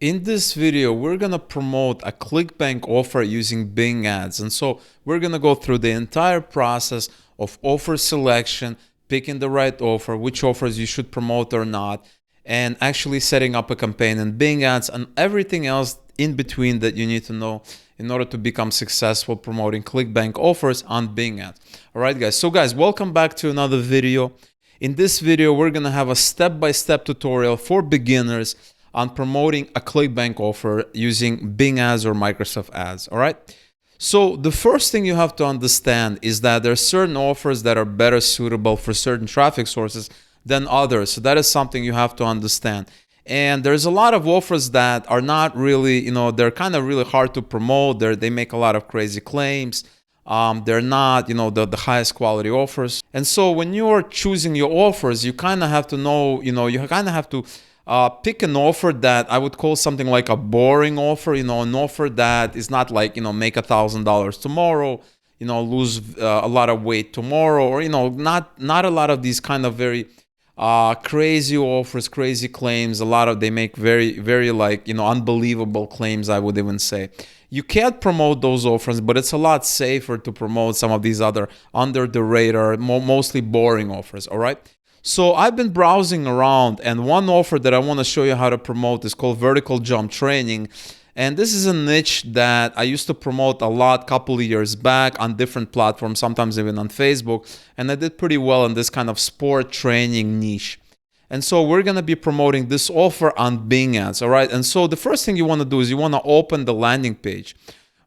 In this video, we're going to promote a ClickBank offer using Bing ads. And so we're going to go through the entire process of offer selection, picking the right offer, which offers you should promote or not, and actually setting up a campaign in Bing ads and everything else in between that you need to know in order to become successful promoting ClickBank offers on Bing ads. All right, guys. So guys, welcome back to another video. In this video, we're going to have a step-by-step tutorial for beginners on promoting a ClickBank offer using Bing ads or Microsoft ads. All right. So the first thing you have to understand is that there are certain offers that are better suitable for certain traffic sources than others. So that is something you have to understand. And there's a lot of offers that are not really, they're kind of really hard to promote. They make a lot of crazy claims. They're not, the highest quality offers. And so when you're choosing your offers, you kind of have to know, you kind of have to pick an offer that I would call something like a boring offer, an offer that is not like, make $1,000 tomorrow, lose a lot of weight tomorrow, or, not a lot of these kind of very crazy offers, crazy claims. They make very, very like, unbelievable claims, I would even say. You can't promote those offers, but it's a lot safer to promote some of these other under the radar, mostly boring offers, all right? So I've been browsing around, and one offer that I want to show you how to promote is called vertical jump training. And this is a niche that I used to promote a lot a couple of years back on different platforms, sometimes even on Facebook. And I did pretty well in this kind of sport training niche. And so we're going to be promoting this offer on Bing ads, all right? And so the first thing you want to do is you want to open the landing page,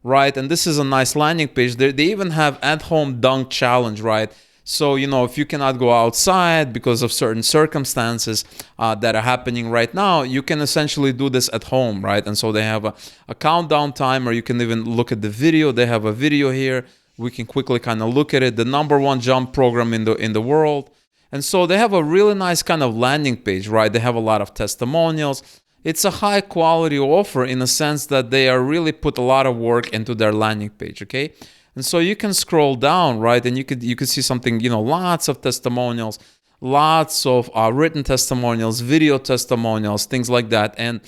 right? And this is a nice landing page. They even have at-home dunk challenge, right? So, if you cannot go outside because of certain circumstances that are happening right now, you can essentially do this at home, right? And so they have a countdown timer. You can even look at the video. They have a video here. We can quickly kind of look at it. The #1 jump program in the world. And so they have a really nice kind of landing page, right? They have a lot of testimonials. It's a high quality offer in the sense that they are really put a lot of work into their landing page, okay? And so you can scroll down, right? And you could see something, lots of testimonials, lots of written testimonials, video testimonials, things like that. And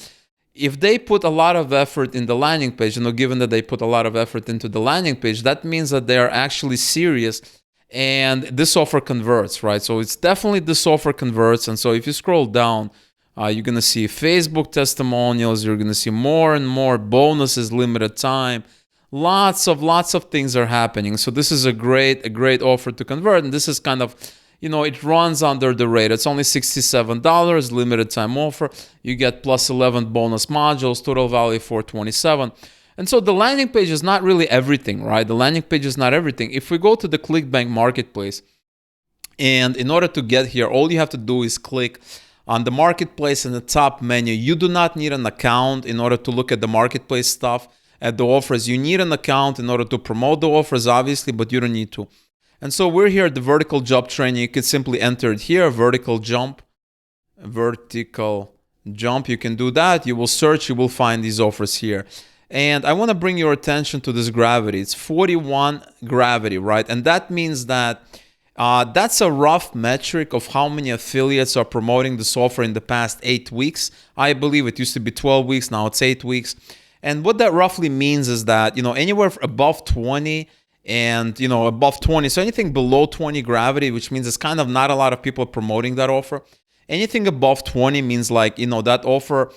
if they put a lot of effort in the landing page, given that they put a lot of effort into the landing page, that means that they are actually serious and this offer converts, right? So it's definitely this offer converts. And so if you scroll down, you're going to see Facebook testimonials. You're going to see more and more bonuses, limited time. Lots of things are happening. So this is a great offer to convert. And this is kind of, it runs under the radar. It's only $67, limited time offer. You get plus 11 bonus modules, total value $427. And so the landing page is not really everything, right? The landing page is not everything. If we go to the ClickBank marketplace, and in order to get here, all you have to do is click on the marketplace in the top menu. You do not need an account in order to look at the marketplace stuff, at the offers. You need an account in order to promote the offers, obviously, but you don't need to. And so we're here at the vertical jump training. You can simply enter it here, vertical jump. You can do that. You will search, you will find these offers here. And I want to bring your attention to this gravity. It's 41 gravity, right? And that means that that's a rough metric of how many affiliates are promoting this offer in the past 8 weeks. I believe it used to be 12 weeks. Now it's 8 weeks. And what that roughly means is that, anywhere above 20 and, above 20, so anything below 20 gravity, which means it's kind of not a lot of people promoting that offer. Anything above 20 means like, that offer,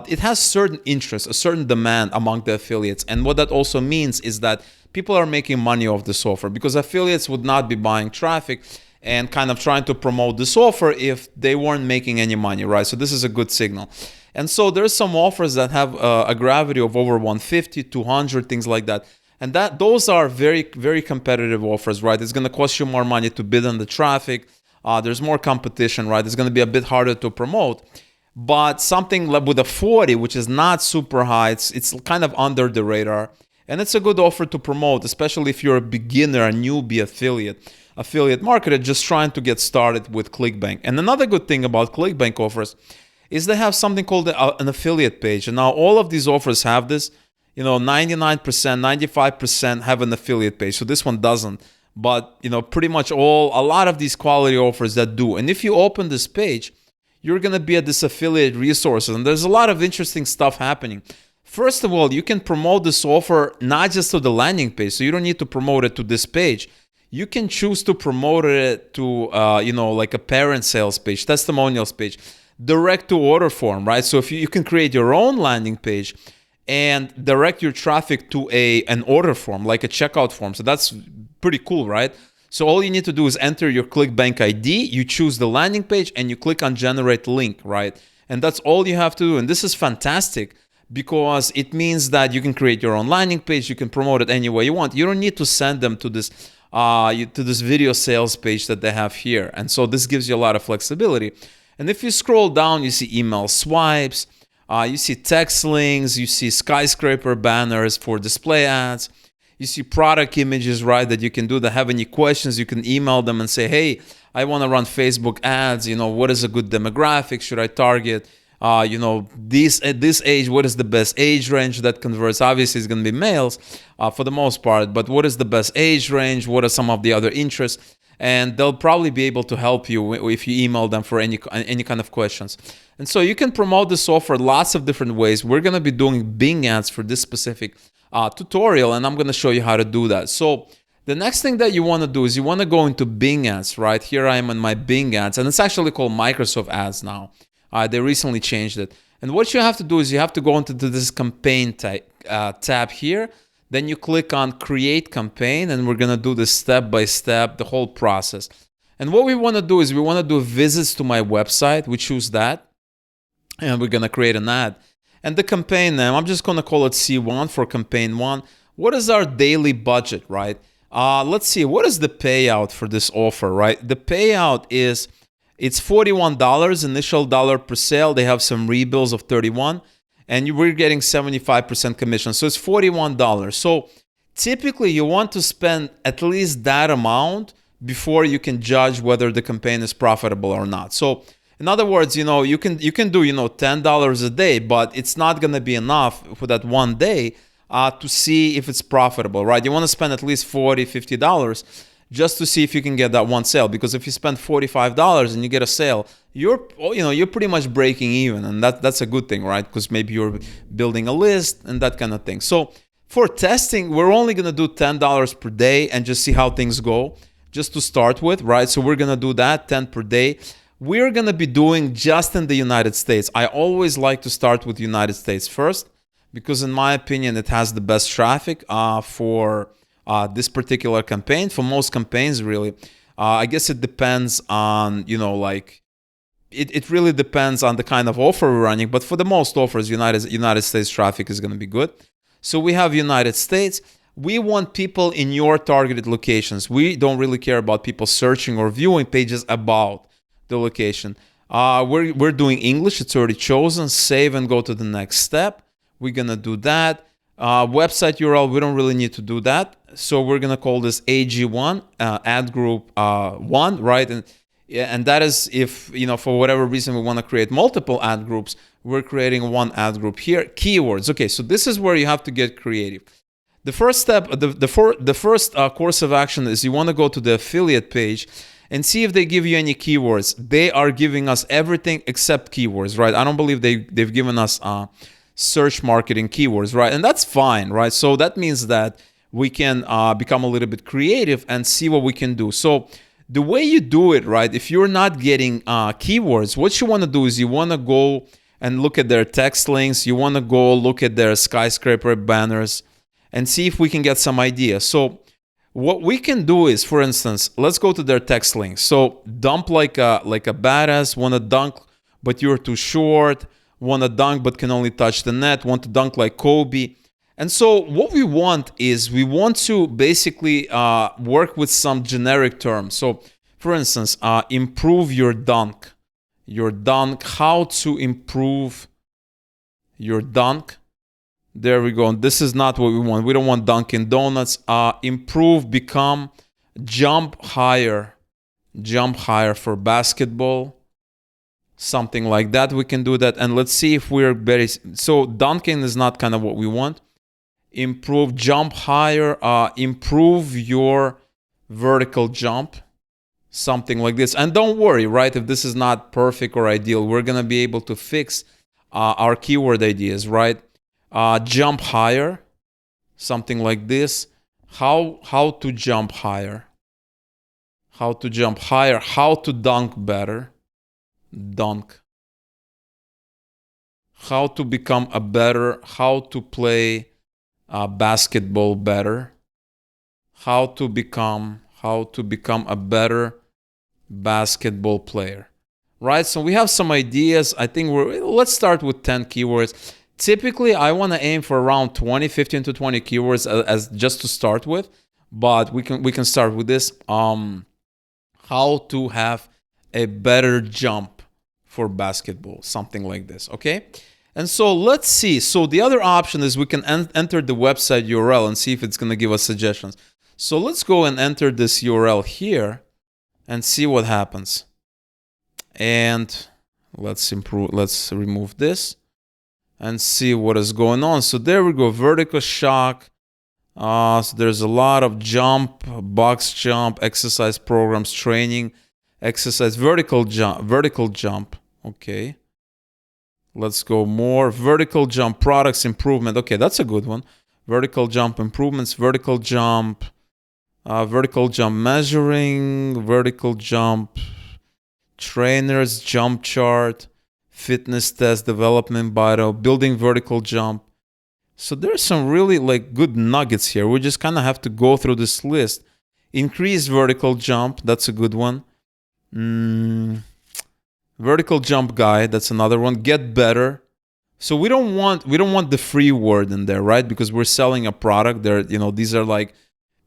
it has certain interest, a certain demand among the affiliates. And what that also means is that people are making money off this offer because affiliates would not be buying traffic and kind of trying to promote this offer if they weren't making any money, right? So this is a good signal. And so there's some offers that have a gravity of over 150, 200, things like that. And those are very, very competitive offers, right? It's going to cost you more money to bid on the traffic. There's more competition, right? It's going to be a bit harder to promote. But something with a 40, which is not super high, it's kind of under the radar. And it's a good offer to promote, especially if you're a beginner, a newbie affiliate marketer just trying to get started with ClickBank. And another good thing about ClickBank offers is they have something called an affiliate page. And now all of these offers have this. 99%, 95% have an affiliate page. So this one doesn't. But, pretty much a lot of these quality offers that do. And if you open this page, you're going to be at this affiliate resources. And there's a lot of interesting stuff happening. First of all, you can promote this offer not just to the landing page. So you don't need to promote it to this page. You can choose to promote it to, like a parent sales page, testimonials page, direct to order form, right? So if you can create your own landing page and direct your traffic to an order form, like a checkout form. So that's pretty cool, right? So all you need to do is enter your ClickBank ID, you choose the landing page, and you click on generate link, right? And that's all you have to do. And this is fantastic because it means that you can create your own landing page, you can promote it any way you want. You don't need to send them to this video sales page that they have here. And so this gives you a lot of flexibility. And if you scroll down, you see email swipes, you see text links, you see skyscraper banners for display ads, you see product images, right, that you can do that. Have any questions, you can email them and say, hey, I want to run Facebook ads, what is a good demographic, should I target? At this age, what is the best age range that converts? Obviously, it's going to be males for the most part, but what is the best age range? What are some of the other interests? And they'll probably be able to help you if you email them for any kind of questions. And so you can promote this offer lots of different ways. We're going to be doing Bing ads for this specific tutorial, and I'm going to show you how to do that. So the next thing that you want to do is you want to go into Bing ads, right? Here I am in my Bing ads, and it's actually called Microsoft ads now. They recently changed it. And what you have to do is you have to go into this campaign tab here. Then you click on create campaign, and we're going to do this step by step, the whole process. And what we want to do is we want to do visits to my website. We choose that, and we're going to create an ad. And the campaign name, I'm just going to call it C1 for campaign 1. What is our daily budget, right? Let's see, what is the payout for this offer, right? The payout is, it's $41 initial dollar per sale. They have some rebills of $31, and we're getting 75% commission. So it's $41. So typically you want to spend at least that amount before you can judge whether the campaign is profitable or not. So in other words, you can do, $10 a day, but it's not going to be enough for that one day to see if it's profitable, right? You want to spend at least $40, $50 just to see if you can get that one sale. Because if you spend $45 and you get a sale, you're pretty much breaking even, and that's a good thing, right? Because maybe you're building a list and that kind of thing. So for testing, we're only going to do $10 per day and just see how things go, just to start with, right? So we're going to do that, 10 per day. We're going to be doing just in the United States. I always like to start with the United States first, because in my opinion, it has the best traffic for this particular campaign. For most campaigns, really. I guess it depends on, it really depends on the kind of offer we're running. But for the most offers, United States traffic is going to be good. So we have United States. We want people in your targeted locations. We don't really care about people searching or viewing pages about the location. We're doing English. It's already chosen. Save and go to the next step. We're going to do that. Website URL, we don't really need to do that. So we're going to call this AG1, ad group 1, right? And that is if, for whatever reason we want to create multiple ad groups, we're creating one ad group here. Keywords. Okay, so this is where you have to get creative. The first step, the first course of action is you want to go to the affiliate page and see if they give you any keywords. They are giving us everything except keywords, right? I don't believe they've given us search marketing keywords, right? And that's fine, right? So that means that we can become a little bit creative and see what we can do. So the way you do it, right, if you're not getting keywords, what you want to do is you want to go and look at their text links. You want to go look at their skyscraper banners and see if we can get some ideas. So what we can do is, for instance, let's go to their text links. So dump like a badass, want to dunk, but you're too short, want to dunk but can only touch the net, want to dunk like Kobe. And so what we want is we want to basically work with some generic terms. So for instance, improve your dunk. How to improve your dunk. There we go. And this is not what we want. We don't want Dunkin' Donuts. Improve, become, jump higher for basketball. Something like that. We can do that. And let's see if we're very... So Dunkin' is not kind of what we want. Improve, jump higher. Improve your vertical jump. something like this. And don't worry, right? If this is not perfect or ideal, we're going to be able to fix our keyword ideas, right? Jump higher, something like this. How to jump higher. How to jump higher. How to dunk better. Dunk. How to become a better. How to play basketball better. How to become a better basketball player. Right? So we have some ideas. I think let's start with 10 keywords. Typically, I want to aim for around 20, 15 to 20 keywords as just to start with, but we can start with this. How to have a better jump for basketball, something like this, okay? And so let's see. So the other option is we can enter the website URL and see if it's going to give us suggestions. So let's go and enter this URL here and see what happens. And let's remove this and see what is going on. So there we go, vertical shock. So there's a lot of jump, box jump, exercise programs, training, exercise, vertical jump. Okay. Let's go more. Vertical jump products improvement. Okay, that's a good one. Vertical jump improvements, vertical jump measuring, vertical jump trainers, jump chart, fitness test, development bio, building vertical jump. So there's some really good nuggets here. We just kind of have to go through this list. Increase vertical jump, that's a good one. Vertical jump guide, that's another one. Get better. So we don't want the free word in there, right? Because we're selling a product. These are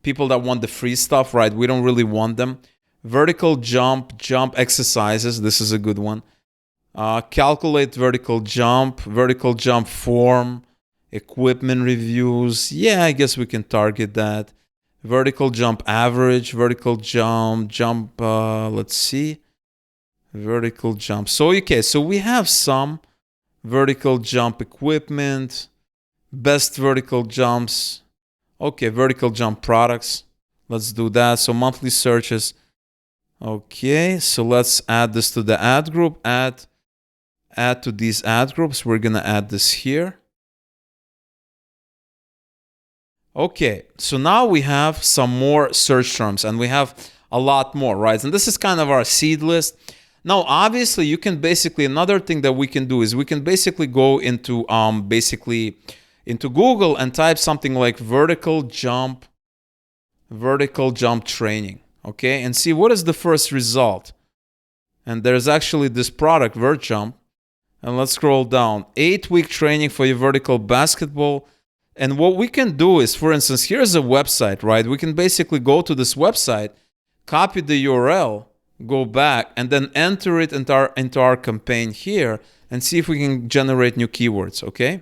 people that want the free stuff, right? We don't really want them. Vertical jump exercises. This is a good one. Calculate vertical jump form, equipment reviews. Yeah, I guess we can target that. Vertical jump average, vertical jump, let's see. Vertical jump. So, okay, so we have some vertical jump equipment, best vertical jumps. Okay, vertical jump products. Let's do that. So monthly searches. Okay, so let's add this to the ad group. Add to these ad groups. We're going to add this here. Okay, so now we have some more search terms and we have a lot more, right? And this is kind of our seed list. Now, obviously, you can another thing that we can do is we can basically go into Google and type something like vertical jump training, okay? And see what is the first result. And there's actually this product, VertJump. And let's scroll down. 8-week training for your vertical basketball. And what we can do is, for instance, here's a website, right? We can basically go to this website, copy the URL, go back, and then enter it into our campaign here and see if we can generate new keywords, okay?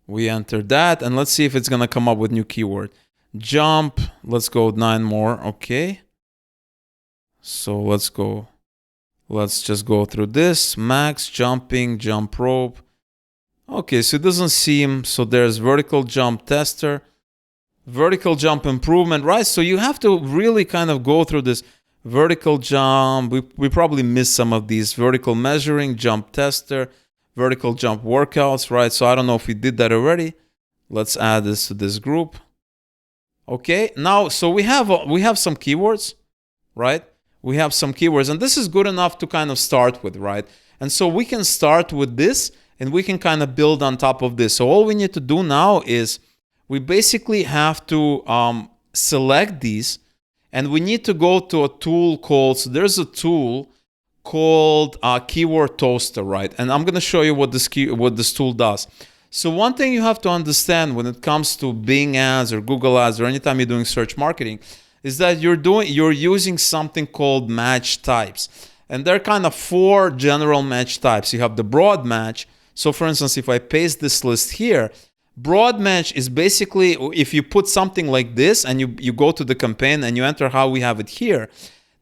We enter that, and let's see if it's going to come up with new keyword. Jump, let's go 9 more, okay? So let's just go through this. Max, jumping, jump rope. Okay, so it doesn't seem, so there's vertical jump tester, vertical jump improvement, right? So you have to really kind of go through this vertical jump. We probably missed some of these. Vertical measuring, jump tester, vertical jump workouts, right? So I don't know if we did that already. Let's add this to this group. Okay, now, so we have some keywords, right? We have some keywords, and this is good enough to kind of start with, right? And so we can start with this, and we can kind of build on top of this. So all we need to do now is we basically have to select these, and we need to go to a tool called, so there's a tool called Keyword Toaster, right? And I'm going to show you what this tool does. So one thing you have to understand when it comes to Bing ads or Google ads or anytime you're doing search marketing is that you're using something called match types. And there are kind of 4 general match types. You have the broad match. So for instance, if I paste this list here, broad match is basically if you put something like this and you go to the campaign and you enter how we have it here,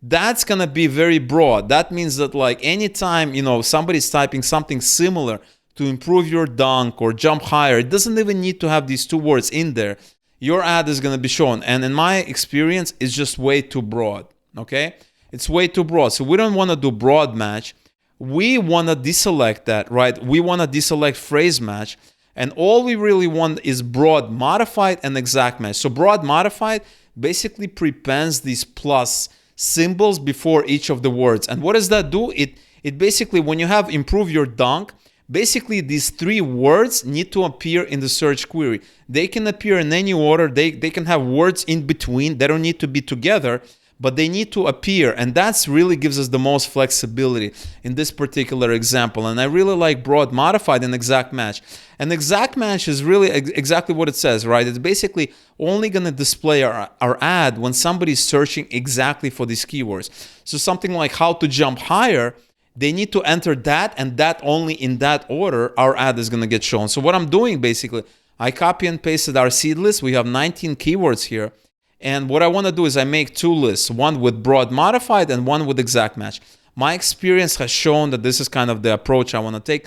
that's going to be very broad. That means that anytime, somebody's typing something similar to improve your dunk or jump higher, it doesn't even need to have these 2 words in there. your ad is going to be shown. And in my experience, it's just way too broad. Okay, it's way too broad. So we don't want to do broad match. We want to deselect that, right? We want to deselect phrase match. And all we really want is broad modified and exact match. So broad modified basically prepends these plus symbols before each of the words. And what does that do? It basically, when you have improve your dunk, basically these three words need to appear in the search query. They can appear in any order. They can have words in between. They don't need to be together, but they need to appear. And that's really gives us the most flexibility in this particular example. And I really like broad modified and exact match. And exact match is really exactly what it says, right? It's basically only going to display our ad when somebody's searching exactly for these keywords. So something like how to jump higher, they need to enter that, and that only in that order our ad is going to get shown. So what I'm doing basically, I copy and pasted our seed list. We have 19 keywords here. And what I want to do is I make two lists, one with broad modified and one with exact match. My experience has shown that this is kind of the approach I want to take.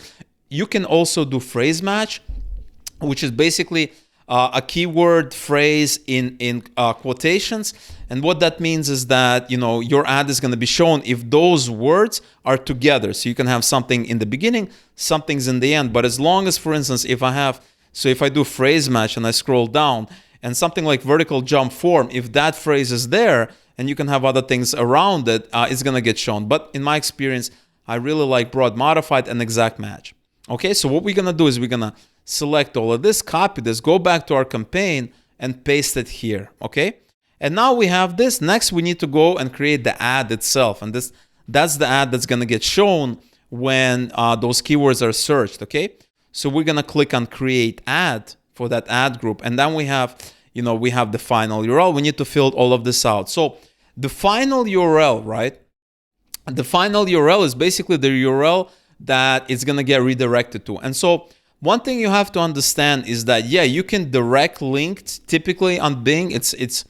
You can also do phrase match, which is basically a keyword phrase in quotations. And what that means is that, you know, your ad is going to be shown if those words are together. So you can have something in the beginning, something's in the end. But as long as, for instance, if I do phrase match and I scroll down, and something like vertical jump form, if that phrase is there, and you can have other things around it, it's going to get shown. But in my experience, I really like broad modified and exact match. Okay, so what we're going to do is we're going to select all of this, copy this, go back to our campaign, and paste it here. Okay, and now we have this. Next, we need to go and create the ad itself. And that's the ad that's going to get shown when those keywords are searched. Okay, so we're going to click on create ad for that ad group. And then we have, we have the final URL. We need to fill all of this out. So the final URL, right? The final URL is basically the URL that it's going to get redirected to. And so one thing you have to understand is that, yeah, you can direct link. Typically on Bing, it's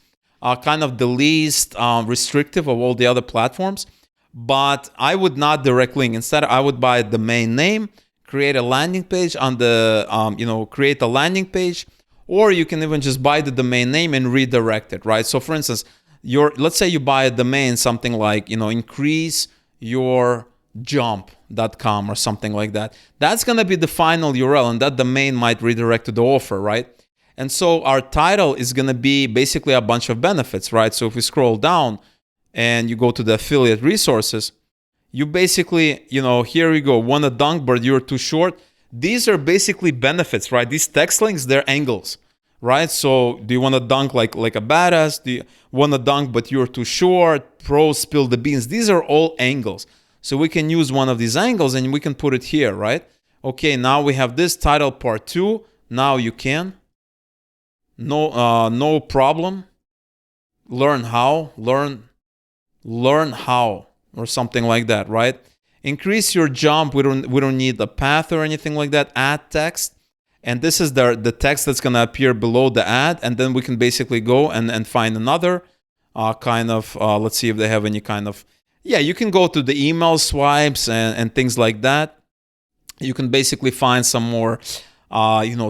kind of the least restrictive of all the other platforms. But I would not direct link. Instead, I would buy the domain name, create a landing page on the, create a landing page, or you can even just buy the domain name and redirect it, right? So for instance, let's say you buy a domain, something like, increaseyourjump.com or something like that. That's going to be the final URL, and that domain might redirect to the offer, right? And so our title is going to be basically a bunch of benefits, right? So if we scroll down and you go to the affiliate resources, you basically, here we go, want to dunk, but you're too short. These are basically benefits, right? These text links, they're angles, right? So do you want to dunk like a badass? Do you want to dunk, but you're too short? Pros spill the beans. These are all angles. So we can use one of these angles and we can put it here, right? Okay, now we have this title part 2. Now you can. No problem. Learn how, or something like that, right? Increase your jump. We don't need a path or anything like that. Add text, and this is the text that's gonna appear below the ad, and then we can basically go and find another kind of. Let's see if they have any kind of. Yeah, you can go to the email swipes and things like that. You can basically find some more,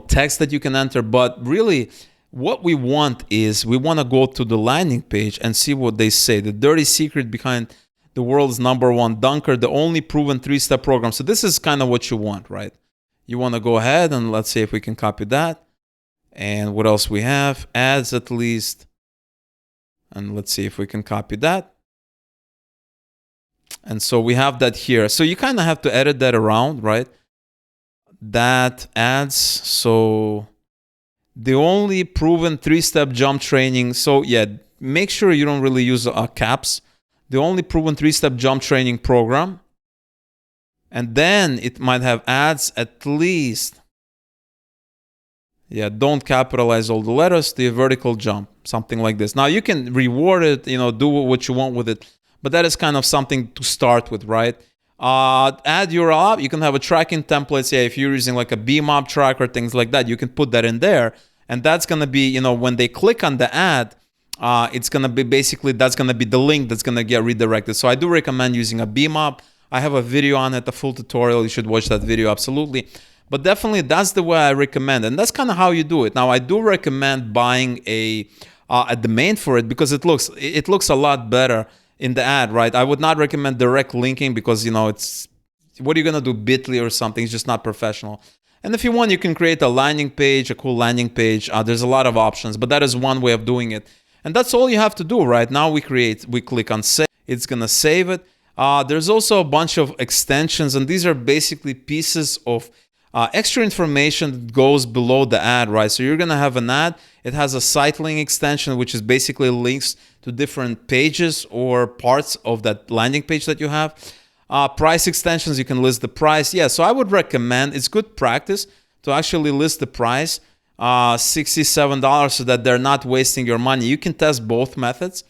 text that you can enter. But really, what we want is we want to go to the landing page and see what they say. The dirty secret behind the world's #1 dunker, the only proven 3-step program. So this is kind of what you want, right? You want to go ahead and let's see if we can copy that. And what else we have? Ads at least. And let's see if we can copy that. And so we have that here. So you kind of have to edit that around, right? That ads. So the only proven 3-step jump training. So yeah, make sure you don't really use caps. The only proven 3-step jump training program. And then it might have ads at least. Yeah, don't capitalize all the letters. The vertical jump, something like this. Now you can reward it, do what you want with it. But that is kind of something to start with, right? Add your app. You can have a tracking template. Say if you're using like a BMOP tracker, things like that, you can put that in there. And that's going to be, when they click on the ad, it's going to be basically, that's going to be the link that's going to get redirected. So I do recommend using a BMOP. I have a video on it, a full tutorial. You should watch that video, absolutely. But definitely that's the way I recommend, and that's kind of how you do it. Now I do recommend buying a domain for it because it looks a lot better in the ad, right? I would not recommend direct linking because it's what are you gonna do, Bitly or something? It's just not professional. And if you want, you can create a landing page, a cool landing page. There's a lot of options, but that is one way of doing it. And that's all you have to do, right? Now we click on save. It's gonna save it. There's also a bunch of extensions, and these are basically pieces of extra information that goes below the ad, right? So you're gonna have an ad. It has a site link extension, which is basically links to different pages or parts of that landing page that you have. Price extensions, you can list the price. Yeah, so I would recommend, it's good practice to actually list the price, $67, so that they're not wasting your money. You can test both methods.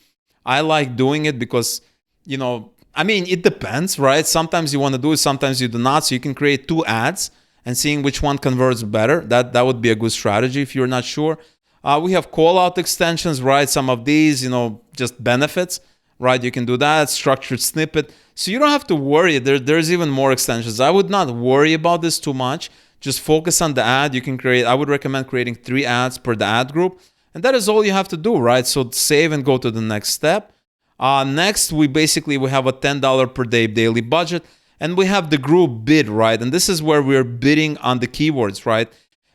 I like doing it because, it depends, right? Sometimes you want to do it, sometimes you do not. So you can create 2 ads and seeing which one converts better. That would be a good strategy if you're not sure. We have call out extensions, right? Some of these, just benefits, right? You can do that, structured snippet. So you don't have to worry. There's even more extensions. I would not worry about this too much. Just focus on the ad. I would recommend creating 3 ads per the ad group. And that is all you have to do, right? So save and go to the next step. Next, we have a $10 per day daily budget. And we have the group bid, right? And this is where we're bidding on the keywords, right?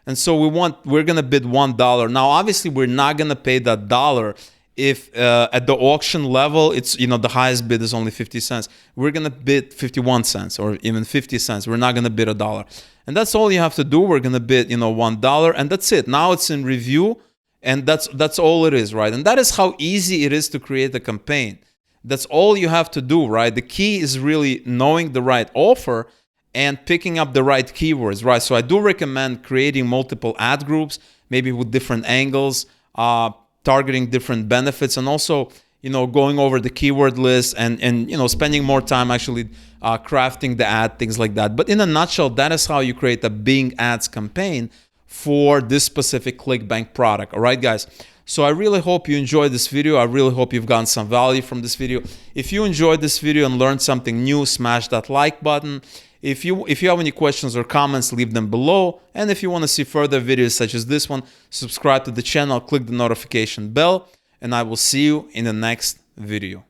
And so we're gonna bid $1. Now, obviously, we're not gonna pay that dollar if at the auction level, it's the highest bid is only 50 cents. We're gonna bid 51 cents or even 50 cents. We're not gonna bid $1, and that's all you have to do. We're gonna bid $1, and that's it. Now it's in review, and that's all it is, right? And that is how easy it is to create a campaign. That's all you have to do, right? The key is really knowing the right offer and picking up the right keywords, right? So I do recommend creating multiple ad groups, maybe with different angles, targeting different benefits, and also going over the keyword list and spending more time actually crafting the ad, things like that. But in a nutshell, that is how you create a Bing Ads campaign for this specific ClickBank product. All right, guys. So I really hope you enjoyed this video. I really hope you've gotten some value from this video. If you enjoyed this video and learned something new, smash that like button. If you have any questions or comments, leave them below. And if you want to see further videos such as this one, subscribe to the channel, click the notification bell, and I will see you in the next video.